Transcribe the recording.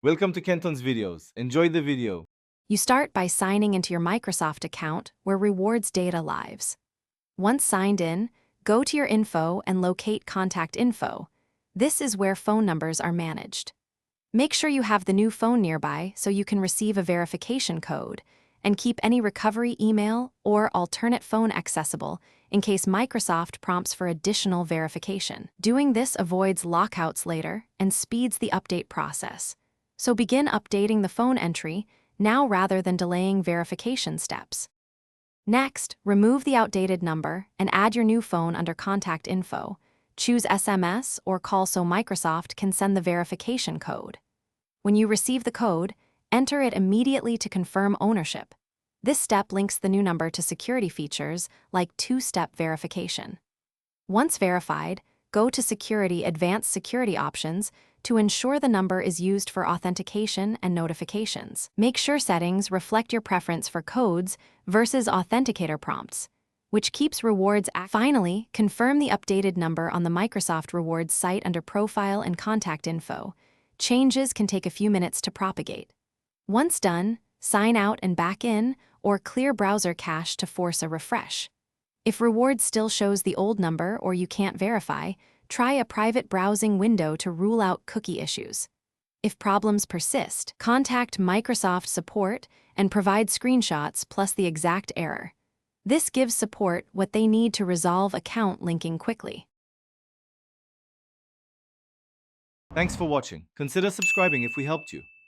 Welcome to Kenton's videos. Enjoy the video. You start by signing into your Microsoft account where rewards data lives. Once signed in, go to your info and locate Contact Info. This is where phone numbers are managed. Make sure you have the new phone nearby so you can receive a verification code, and keep any recovery email or alternate phone accessible in case Microsoft prompts for additional verification. Doing this avoids lockouts later and speeds the update process. So begin updating the phone entry now rather than delaying verification steps. Next, remove the outdated number and add your new phone under Contact Info. Choose SMS or call so Microsoft can send the verification code. When you receive the code, enter it immediately to confirm ownership. This step links the new number to security features like two-step verification. Once verified, go to Security Advanced Security Options to ensure the number is used for authentication and notifications. Make sure settings reflect your preference for codes versus authenticator prompts, which keeps rewards active. Finally, confirm the updated number on the Microsoft Rewards site under Profile and Contact Info. Changes can take a few minutes to propagate. Once done, sign out and back in, or clear browser cache to force a refresh. If Rewards still shows the old number or you can't verify, try a private browsing window to rule out cookie issues. If problems persist, contact Microsoft Support and provide screenshots plus the exact error. This gives support what they need to resolve account linking quickly. Thanks for watching. Consider subscribing if we helped you.